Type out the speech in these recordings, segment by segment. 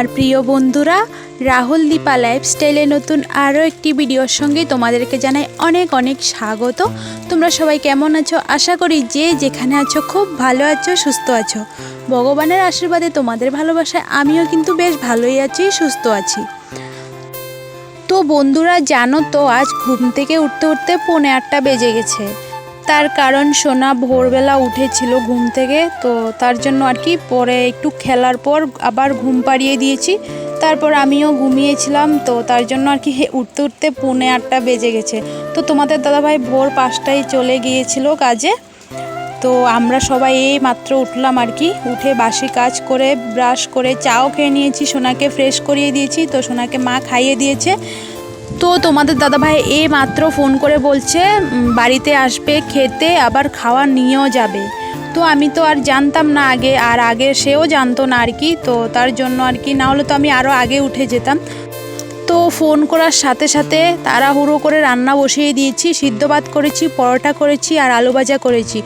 আমার প্রিয় বন্ধুরা, রাহুল দীপা লাইফস্টাইলে নতুন আরও একটি ভিডিওর সঙ্গে তোমাদেরকে জানাই অনেক অনেক স্বাগত। তোমরা সবাই কেমন আছো? আশা করি যে যেখানে আছো খুব ভালো আছো, সুস্থ আছো। ভগবানের আশীর্বাদে তোমাদের ভালোবাসায় আমিও কিন্তু বেশ ভালোই আছি, সুস্থ আছি। তো বন্ধুরা জানো তো, আজ ঘুম থেকে উঠতে উঠতে 8:45 বেজে গেছে। তার কারণ সোনা ভোরবেলা উঠেছিল ঘুম থেকে, তো তার জন্য আর কি পরে একটু খেলার পর আবার ঘুম পাড়িয়ে দিয়েছি। তারপর আমিও ঘুমিয়েছিলাম, তো তার জন্য আর কি উঠতে উঠতে 8:45 বেজে গেছে। তো তোমাদের দাদাভাই ভোর 5টায় চলে গিয়েছিল কাজে। তো আমরা সবাই এই মাত্র উঠলাম আর কি। উঠে বাসি কাজ করে ব্রাশ করে চাও খেয়ে নিয়েছি, সোনাকে ফ্রেশ করিয়ে দিয়েছি। তো সোনাকে মা খাইয়ে দিয়েছে। তো তোমাদের দাদাভাই এই মাত্র ফোন করে বলছে বাড়িতে আসবে খেতে, আবার খাওয়া নিয়েও যাবে। তো আমি তো আর জানতাম না আগে সেও জানতো না আর কি। তো তার জন্য আর কি, না হলে তো আমি আরও আগে উঠে যেতাম। তো ফোন করার সাথে সাথে তাড়াহুড়ো করে রান্না বসিয়ে দিয়েছি। সিদ্ধ ভাত করেছি, পরোটা করেছি আর আলু ভাজা করেছি।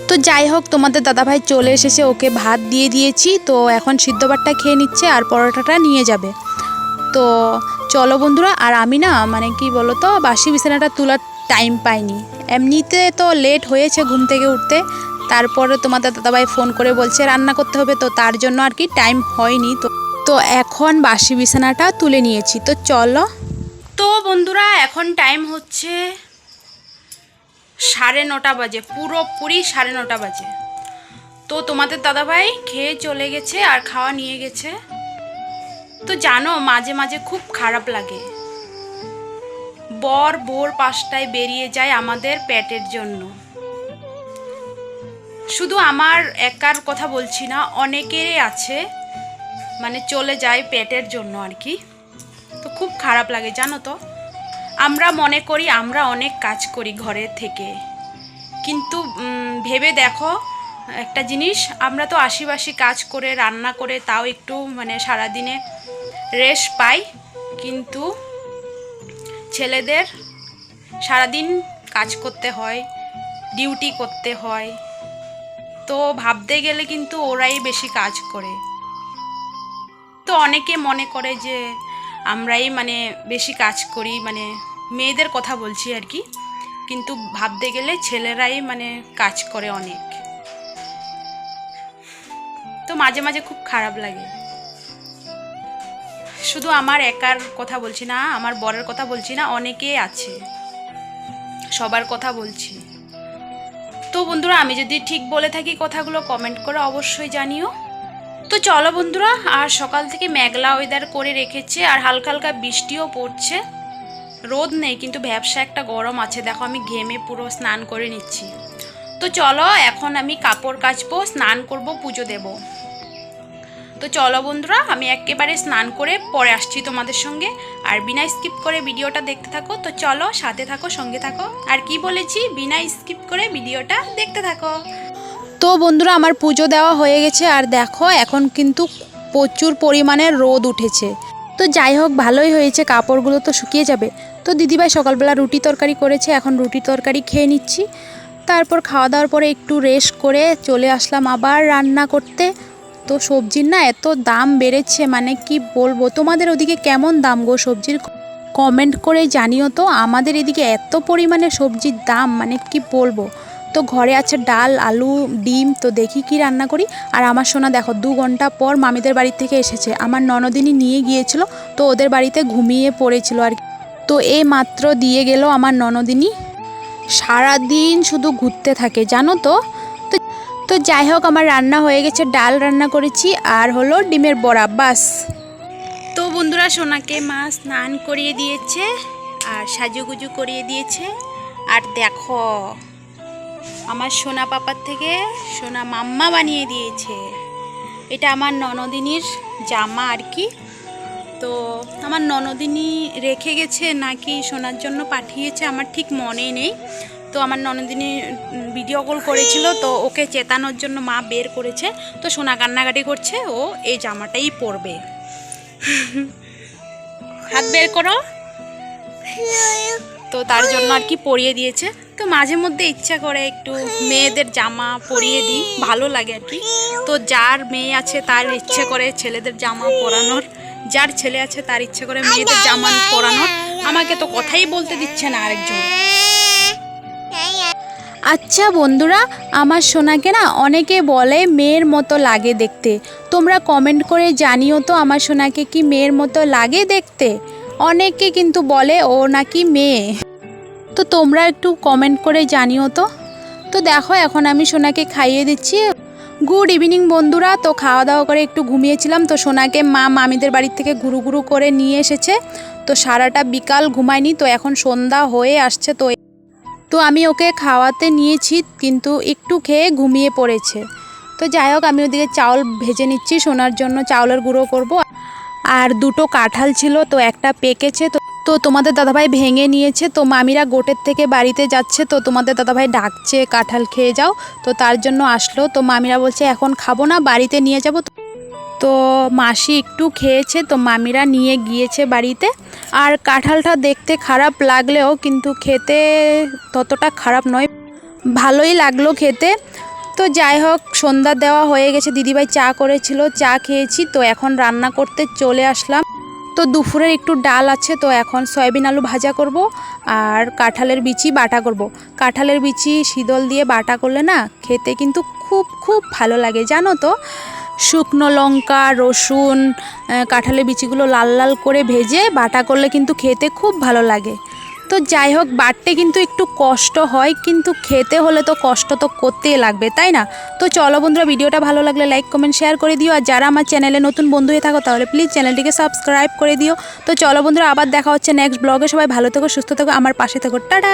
তো যাই হোক, তোমাদের দাদাভাই চলে এসেছে, ওকে ভাত দিয়ে দিয়েছি। তো এখন সিদ্ধ ভাতটা খেয়ে নিচ্ছে আর পরোটাটা নিয়ে যাবে। তো চলো বন্ধুরা, আর আমি না কি বলো তো, বাসি বিছানাটা তোলার টাইম পাইনি। এমনিতে তো লেট হয়েছে ঘুম থেকে উঠতে, তারপরে তোমাদের দাদাভাই ফোন করে বলছে রান্না করতে হবে, তো তার জন্য আর কি টাইম হয়নি। তো এখন বাসি বিছানাটা তুলে নিয়েছি। তো চলো। তো বন্ধুরা এখন টাইম হচ্ছে 9:30 বাজে, পুরোপুরি 9:30 বাজে। তো তোমাদের দাদাভাই খেয়ে চলে গেছে আর খাওয়া নিয়ে গেছে। তো জানো, মাঝে মাঝে খুব খারাপ লাগে, বর ভোর 5টায় বেরিয়ে যায় আমাদের পেটের জন্য। শুধু আমার একার কথা বলছি না, অনেকেরই আছে, চলে যায় পেটের জন্য আর কি। তো খুব খারাপ লাগে জানো তো। আমরা মনে করি আমরা অনেক কাজ করি ঘরের থেকে, কিন্তু ভেবে দেখো একটা জিনিস, আমরা তো আশিবাসি কাজ করে রান্না করে তাও একটু সারাদিনে রেস্ট পাই, কিন্তু ছেলেদের সারাদিন কাজ করতে হয়, ডিউটি করতে হয়। তো ভাবতে গেলে কিন্তু ওরাই বেশি কাজ করে। তো অনেকে মনে করে যে আমরাই বেশি কাজ করি, মেয়েদের কথা বলছি আর কি, কিন্তু ভাবতে গেলে ছেলেরাই কাজ করে অনেক। তো মাঝে মাঝে খুব খারাপ লাগে। শুধু আমার একার কথা বলছি না, আমার বরের কথা বলছি না, অনেকেই আছে, সবার কথা বলছি। তো বন্ধুরা, আমি যদি ঠিক বলে থাকি কথাগুলো কমেন্ট করে অবশ্যই জানিও। তো চলো বন্ধুরা, আর সকাল থেকে মেঘলা ওয়েদার করে রেখেছে আর হালকা হালকা বৃষ্টিও পড়ছে। রোদ নেই, কিন্তু ভ্যাপসা একটা গরম আছে। দেখো আমি ঘেমে পুরো স্নান করে নিচ্ছি। তো চলো, এখন আমি কাপড় কাচবো, স্নান করব, পুজো দেব। তো চলো বন্ধুরা, আমি একেবারে স্নান করে পরে আসছি তোমাদের সঙ্গে। আর বিনা স্কিপ করে ভিডিওটা দেখতে থাকো। তো চলো, সাথে থাকো, সঙ্গে থাকো। আর কি বলেছি, বিনা স্কিপ করে ভিডিওটা দেখতে থাকো। তো বন্ধুরা, আমার পুজো দেওয়া হয়ে গেছে আর দেখো এখন কিন্তু প্রচুর পরিমাণে রোদ উঠেছে। তো যাই হোক, ভালোই হয়েছে, কাপড়গুলো তো শুকিয়ে যাবে। তো দিদিভাই সকালবেলা রুটি তরকারি করেছে, এখন রুটি তরকারি খেয়ে নিচ্ছি। তারপর খাওয়া দাওয়ার পরে একটু রেস্ট করে চলে আসলাম আবার রান্না করতে। তো সবজির না এত দাম বেড়েছে, কি বলবো। তোমাদের ওদিকে কেমন দাম গো সবজির? কমেন্ট করে জানিও তো। আমাদের এদিকে এত পরিমাণে সবজির দাম, কি বলবো। তো ঘরে আছে ডাল, আলু, ডিম। তো দেখি কি রান্না করি। আর আমার সোনা দেখো 2 ঘন্টা পর মামিদের বাড়ি থেকে এসেছে। আমার ননদিনী নিয়ে গিয়েছিল, তো ওদের বাড়িতে ঘুমিয়ে পড়েছিল আর কি। তো এই মাত্র দিয়ে গেল আমার ননদিনী। সারাদিন শুধু ঘুরতে থাকে জানো তো। তো যাই হোক, আমার রান্না হয়ে গেছে, ডাল রান্না করেছি আর হলো ডিমের বড়া, বাস। তো বন্ধুরা, সোনাকে মা স্নান করিয়ে দিয়েছে আর সাজুগুজু করিয়ে দিয়েছে। আর দেখো, আমার সোনা পাপার থেকে সোনা মাম্মা বানিয়ে দিয়েছে। এটা আমার ননদিনীর জামা আর কি। তো আমার ননদিনী রেখে গেছে নাকি সোনার জন্য পাঠিয়েছে, আমার ঠিক মনে নেই। তো আমার ননদিনী ভিডিও কল করেছিল, তো ওকে চেতানোর জন্য মা বের করেছে। তো সোনা কান্নাকাটি করছে, ও এই জামাটাই পরবে। হাত বের করো। তো তার জন্য আর কি পরিয়ে দিয়েছে। তো মাঝে মধ্যে ইচ্ছা করে একটু মেয়েদের জামা পরিয়ে দিই, ভালো লাগে আর কি। তো যার মেয়ে আছে তার ইচ্ছে করে ছেলেদের জামা পরানোর। যার ছেলে আছে তার ইচ্ছে করে মেয়েদের জামা পরানো, আমাকে তো কথাই বলতে দিচ্ছে না আরেকজন। আচ্ছা বন্ধুরা, আমার সোনাকে না অনেকে বলে মেয়ের মতো লাগে দেখতে। তোমরা কমেন্ট করে জানিও তো আমার সোনাকে কি মেয়ের মতো লাগে দেখতে। অনেকে কিন্তু বলে ও নাকি মেয়ে, তো তোমরা একটু কমেন্ট করে জানিও তো। তো দেখো এখন আমি সোনাকে খাইয়ে দিচ্ছি। গুড ইভিনিং বন্ধুরা। তো খাওয়া দাওয়া করে একটু ঘুমিয়েছিলাম, তো সোনাকে মা মামিদের বাড়ির থেকে ঘুরু ঘুরু করে নিয়ে এসেছে। তো সারাটা বিকাল ঘুমায়নি, তো এখন সন্ধ্যা হয়ে আসছে। তো আমি ওকে খাওয়াতে নিয়েছি, কিন্তু একটু খেয়ে ঘুমিয়ে পড়েছে। তো যাই হোক, আমি ওদিকে চাউল ভেজে নিচ্ছি সোনার জন্য, চাউলের গুঁড়ো করব। আর দুটো কাঁঠাল ছিল, তো একটা পেকেছে, তো তোমাদের দাদাভাই ভেঙে নিয়েছে। তো মামিরা গোটের থেকে বাড়িতে যাচ্ছে, তো তোমাদের দাদাভাই ডাকছে কাঁঠাল খেয়ে যাও, তো তার জন্য আসলো। তো মামিরা বলছে এখন খাবো না, বাড়িতে নিয়ে যাব। তো মাসি একটু খেয়েছে, তো মামিরা নিয়ে গিয়েছে বাড়িতে। আর কাঁঠালটা দেখতে খারাপ লাগলেও কিন্তু খেতে ততটা খারাপ নয়, ভালোই লাগলো খেতে। তো যাই হোক, সন্ধ্যা দেওয়া হয়ে গেছে, দিদিভাই চা করেছিল, চা খেয়েছি। তো এখন রান্না করতে চলে আসলাম। তো দুপুরের একটু ডাল আছে, তো এখন সয়াবিন আলু ভাজা করব আর কাঁঠালের বিচি বাটা করব। কাঁঠালের বিচি শীতল দিয়ে বাটা করলে না খেতে কিন্তু খুব খুব ভালো লাগে জানো তো। শুকনো লঙ্কা, রসুন, কাঁঠালের বিচিগুলো লাল লাল করে ভেজে বাটা করলে কিন্তু খেতে খুব ভালো লাগে। তো যাই হোক, বাটতে কিন্তু একটু কষ্ট হয়, কিন্তু খেতে হলে তো কষ্ট তো করতেই লাগবে, তাই না? তো চলো বন্ধুরা, ভিডিওটা ভালো লাগলে লাইক কমেন্ট শেয়ার করে দিও। আর যারা আমার চ্যানেলে নতুন বন্ধু হয়ে থাকো তাহলে প্লিজ চ্যানেলটিকে সাবস্ক্রাইব করে দিও। তো চলো বন্ধুরা, আবার দেখা হচ্ছে নেক্সট ব্লগে। সবাই ভালো থেকো, সুস্থ থেকো, আমার পাশে থেকো, টাটা।